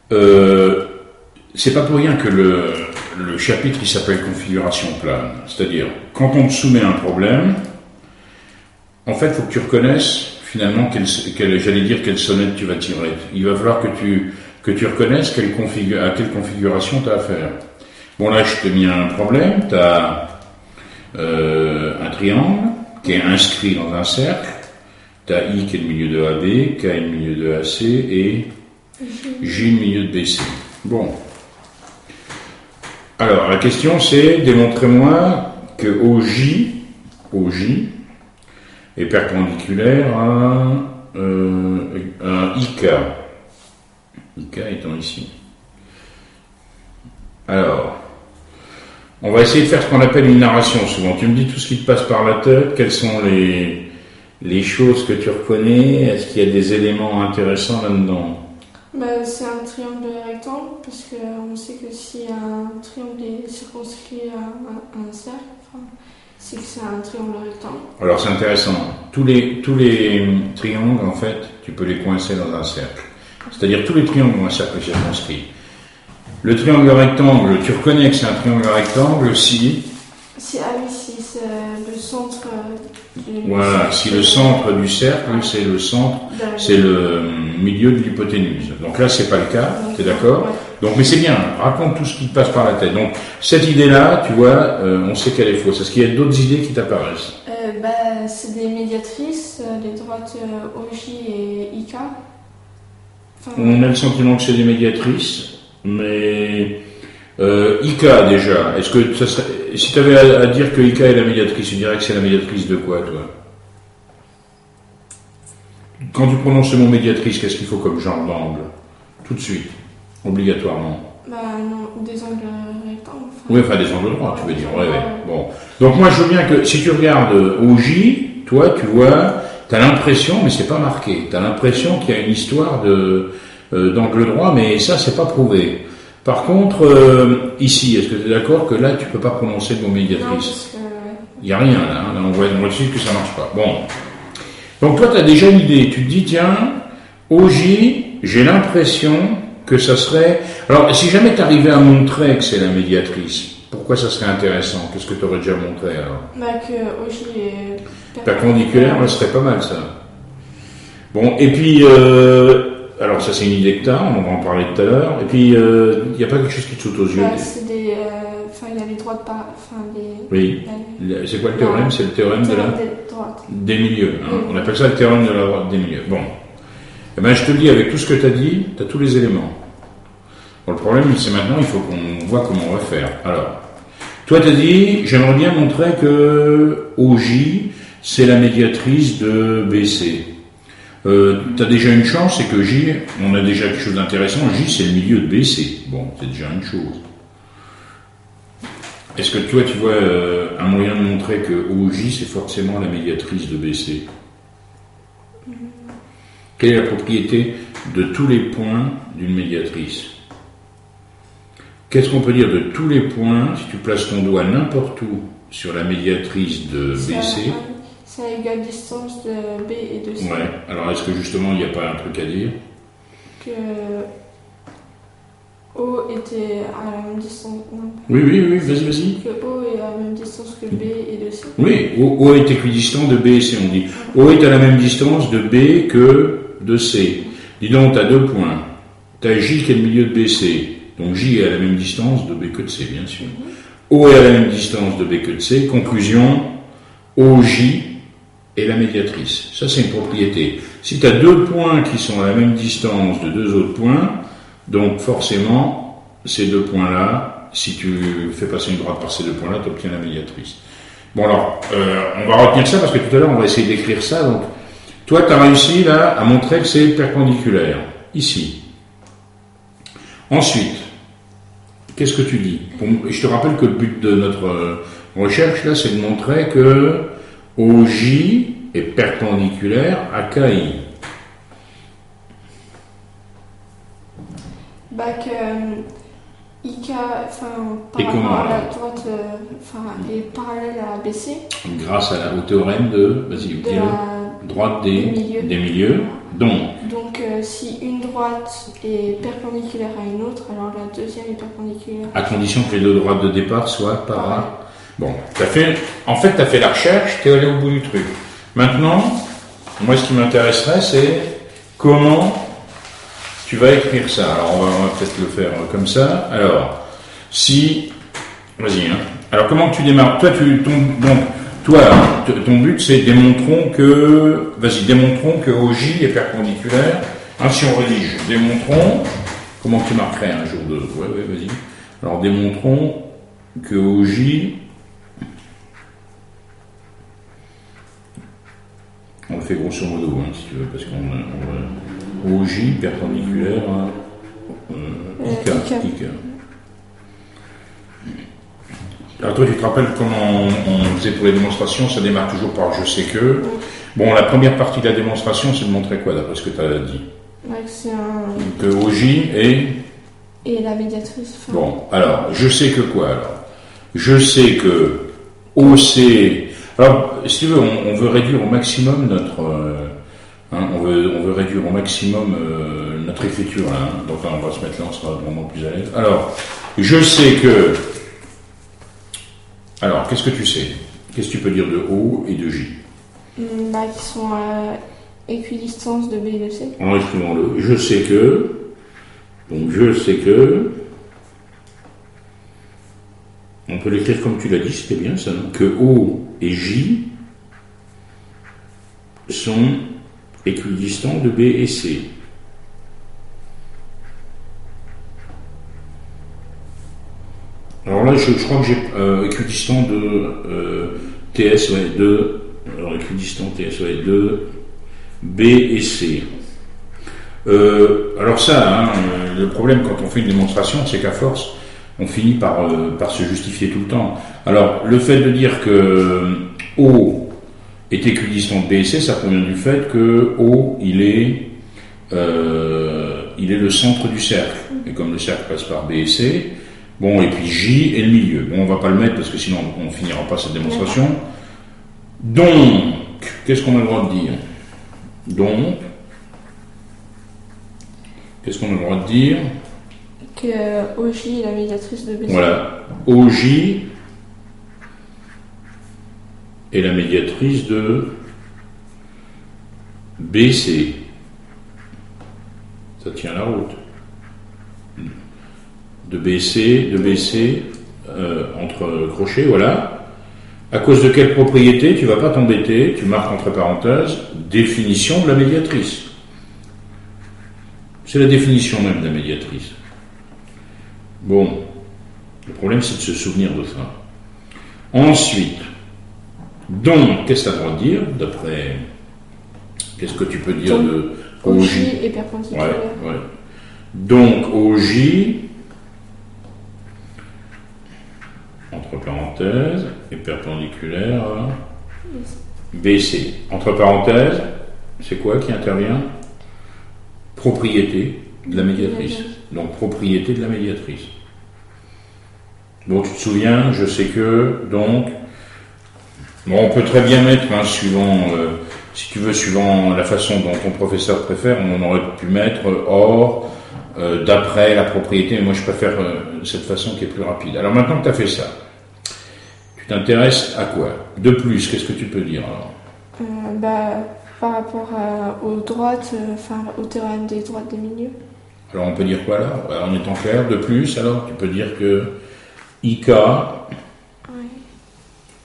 C'est pas pour rien que le chapitre il s'appelle configuration plane. C'est-à-dire, quand on te soumet un problème, en fait, il faut que tu reconnaisses finalement j'allais dire quelle sonnette tu vas tirer. Il va falloir que tu reconnaisses à quelle configuration tu as affaire. Bon, là, je t'ai mis un problème. Tu as un triangle qui est inscrit dans un cercle. Tu as I qui est le milieu de AB, K est le milieu de AC et J le milieu de BC. Bon. Alors, la question c'est, démontrez-moi que OJ est perpendiculaire à IK. IK étant ici. Alors, on va essayer de faire ce qu'on appelle une narration souvent. Tu me dis tout ce qui te passe par la tête, quelles sont les choses que tu reconnais, est-ce qu'il y a des éléments intéressants là-dedans? C'est un triangle rectangle, parce qu'on sait que si un triangle est circonscrit à un cercle, c'est que c'est un triangle rectangle. Alors c'est intéressant. Tous les triangles, en fait, tu peux les coincer dans un cercle. C'est-à-dire tous les triangles ont un cercle circonscrit. Le triangle rectangle, tu reconnais que c'est un triangle rectangle si c'est le centre voilà, si le centre du cercle, c'est le centre, c'est le milieu de l'hypoténuse. Donc là, c'est pas le cas, t'es d'accord? Ouais. Donc, mais c'est bien, raconte tout ce qui te passe par la tête. Donc, cette idée-là, tu vois, on sait qu'elle est fausse. Est-ce qu'il y a d'autres idées qui t'apparaissent? C'est des médiatrices, les droites OJ et IK. On a le sentiment que c'est des médiatrices, mais IK déjà, est-ce que ça serait, si tu avais à dire que IK est la médiatrice, tu dirais que c'est la médiatrice de quoi, toi? Quand tu prononces le mot médiatrice, qu'est-ce qu'il faut comme genre d'angle? Tout de suite, obligatoirement. Non, des angles rectangles. Oui, enfin des angles droits, tu veux dire. Ouais. Bon. Donc moi, je veux bien que, si tu regardes OJ, toi, tu vois, t'as l'impression, mais c'est pas marqué, t'as l'impression qu'il y a une histoire d'angle droit, mais ça, c'est pas prouvé. Par contre, ici, est-ce que tu es d'accord que là, tu peux pas prononcer le mot médiatrice? Il n'y a rien là, on voit dessus que ça marche pas. Bon. Donc toi, tu as déjà une idée. Tu te dis, tiens, OJ, j'ai l'impression que ça serait... Alors, si jamais tu arrivais à montrer que c'est la médiatrice, pourquoi ça serait intéressant? Qu'est-ce que tu aurais déjà montré alors? Que OJ est perpendiculaire, ça serait pas mal ça. Bon, et puis... alors ça c'est une idée que tu as, on va en parler tout à l'heure. Et puis il n'y a pas quelque chose qui te saute aux yeux? C'est des... il y a les droites par... Oui. C'est quoi le théorème? C'est le théorème des milieux. Hein. On appelle ça le théorème de la droite des milieux. Bon. Eh bien je te dis, avec tout ce que tu as dit, tu as tous les éléments. Bon, le problème c'est maintenant, il faut qu'on voit comment on va faire. Alors, toi tu as dit, j'aimerais bien montrer que OJ, c'est la médiatrice de BC. Tu as déjà une chance, c'est que J, on a déjà quelque chose d'intéressant. J, c'est le milieu de BC. Bon, c'est déjà une chose. Est-ce que toi, tu vois un moyen de montrer que OJ, c'est forcément la médiatrice de BC? Quelle est la propriété de tous les points d'une médiatrice? Qu'est-ce qu'on peut dire de tous les points, si tu places ton doigt n'importe où sur la médiatrice de BC? C'est à égale distance de B et de C. Ouais, alors est-ce que justement il n'y a pas un truc à dire? Que O était à la même distance. Non. Oui, vas-y. Que O est à la même distance que B et de C. Oui, O est équidistant de B et C, on dit. O est à la même distance de B que de C. Dis donc, tu as 2 points. Tu as J qui est le milieu de BC. Donc J est à la même distance de B que de C, bien sûr. O est à la même distance de B que de C. Conclusion, OJ est la médiatrice. Ça, c'est une propriété. Si tu as 2 points qui sont à la même distance de 2 autres points, donc forcément, ces 2 points-là, si tu fais passer une droite par ces 2 points-là, tu obtiens la médiatrice. Bon alors, on va retenir ça parce que tout à l'heure, on va essayer d'écrire ça. Donc, toi, tu as réussi là à montrer que c'est perpendiculaire. Ici. Ensuite, qu'est-ce que tu dis? Je te rappelle que le but de notre recherche, là, c'est de montrer que OJ est perpendiculaire à KI. Que IK, par rapport à la droite, est parallèle à BC. Grâce au théorème de, vas-y, droite des milieux. Donc, Donc si une droite est perpendiculaire à une autre, alors la deuxième est perpendiculaire. À condition que les deux droites de départ soient Bon, en fait, tu as fait la recherche, tu es allé au bout du truc. Maintenant, moi, ce qui m'intéresserait, c'est comment tu vas écrire ça. Alors, on va peut-être le faire comme ça. Alors, vas-y, hein. Alors, comment tu démarres? Toi, ton but, c'est démontrons que OJ est perpendiculaire. Hein, si on rédige, démontrons, comment tu marquerais un jour de... Ouais, vas-y. Alors, démontrons que OJ... On le fait grosso modo, hein, si tu veux, parce qu'on OJ perpendiculaire à IK. Alors toi, tu te rappelles comment on faisait pour les démonstrations? Ça démarre toujours par je sais que. Bon, la première partie de la démonstration, c'est de montrer quoi, d'après ce que tu as dit? Ouais, c'est que OJ est... Et la médiatrice. Bon, alors, je sais que quoi, alors? Je sais que OC... Alors, si tu veux, on veut réduire au maximum notre... on veut réduire au maximum notre écriture, là, hein. Donc là, on va se mettre là, on sera vraiment plus à l'aise. Alors, je sais que... Alors, qu'est-ce que tu sais? Qu'est-ce que tu peux dire de O et de J? Qui sont à équidistance de B et de C. Alors, écrivons-le. Je sais que... Donc, je sais que... On peut l'écrire comme tu l'as dit, c'était bien ça, non? Que O et J sont équidistants de B et C. Alors là, je crois que j'ai équidistant de TS, ouais, alors équidistant TS, ouais, de B et C. Alors ça, hein, le problème quand on fait une démonstration, c'est qu'à force, on finit par se justifier tout le temps. Alors, le fait de dire que O est équidistant de B et C, ça provient du fait que O, il est le centre du cercle. Et comme le cercle passe par B et C, bon, et puis J est le milieu. Bon, on va pas le mettre parce que sinon on finira pas cette démonstration. Donc, qu'est-ce qu'on a le droit de dire? Donc, qu'est-ce qu'on a le droit de dire? Que OJ est la médiatrice de BC. Voilà. OJ est la médiatrice de BC. Ça tient la route. De BC, entre crochets, voilà. À cause de quelle propriété? Tu vas pas t'embêter, tu marques entre parenthèses, définition de la médiatrice. C'est la définition même de la médiatrice. Bon, le problème c'est de se souvenir de ça. Ensuite, donc, qu'est-ce que tu as le droit de dire, d'après... Qu'est-ce que tu peux dire donc, de OJ est perpendiculaire. Ouais. Donc, OJ, entre parenthèses, est perpendiculaire à BC. Entre parenthèses, c'est quoi qui intervient? Propriété de la médiatrice. Donc, propriété de la médiatrice. Bon, tu te souviens, je sais que, donc... Bon, on peut très bien mettre, hein, si tu veux, suivant la façon dont ton professeur préfère, on aurait pu mettre or, d'après la propriété, mais moi je préfère cette façon qui est plus rapide. Alors maintenant que tu as fait ça, tu t'intéresses à quoi? De plus, qu'est-ce que tu peux dire alors? Par rapport aux droites, au théorème des droites des milieux. Alors on peut dire quoi là? En étant clair, de plus, alors tu peux dire que IK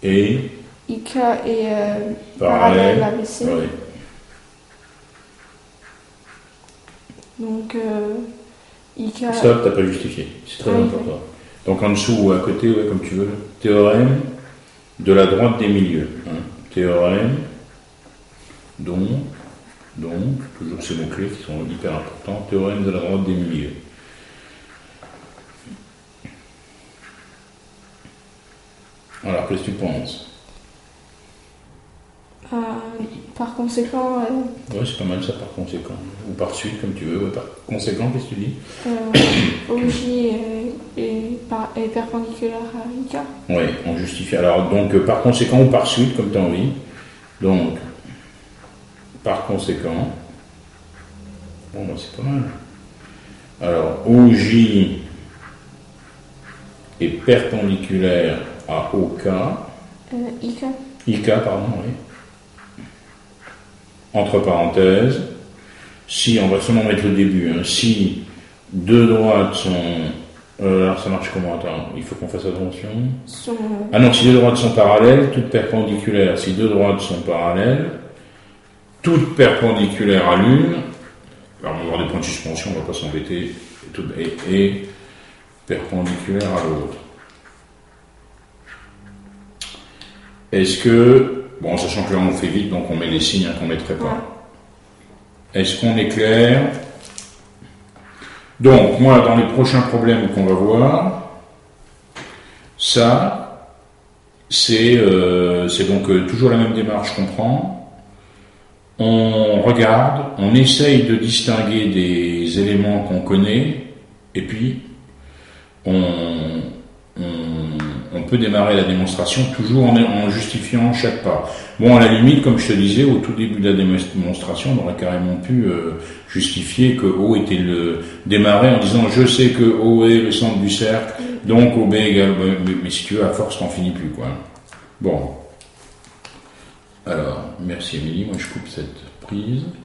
est parallèle à BC. Ouais. Donc IK... Ça, t'as pas justifié, c'est très important. Donc en dessous ou à côté, ouais, comme tu veux, théorème de la droite des milieux. Hein. Théorème, donc, toujours ces mots-clés qui sont hyper importants, théorème de la droite des milieux. Alors, qu'est-ce que tu penses? Par conséquent... Ouais, c'est pas mal ça, par conséquent. Ou par suite, comme tu veux. Ouais, par conséquent, qu'est-ce que tu dis? OJ est perpendiculaire à IK. Oui, on justifie. Alors, donc, par conséquent ou par suite, comme tu as envie. Donc, par conséquent, Bon, bah, c'est pas mal. Alors, OJ est perpendiculaire à OK. IK. IK, pardon, oui. Entre parenthèses, si, on va seulement mettre le début, hein, si deux droites sont... alors ça marche comment? Attends, il faut qu'on fasse attention. Ah non, si deux droites sont parallèles, toutes perpendiculaires. Si deux droites sont parallèles, toutes perpendiculaires à l'une, alors on va avoir des points de suspension, on ne va pas s'embêter, et perpendiculaires à l'autre. Est-ce que, bon, sachant que là on fait vite, donc on met les signes qu'on ne mettrait pas. Est-ce qu'on est clair? Donc, moi, dans les prochains problèmes qu'on va voir, ça, c'est donc toujours la même démarche qu'on prend. On regarde, on essaye de distinguer des éléments qu'on connaît, et puis on peut démarrer la démonstration toujours en justifiant chaque pas. Bon, à la limite, comme je te disais, au tout début de la démonstration, on aurait carrément pu justifier que O était démarrer en disant je sais que O est le centre du cercle, donc OB égale... Mais si tu veux, à force, t'en finis plus, quoi. Bon. Alors, merci Émilie, moi je coupe cette prise.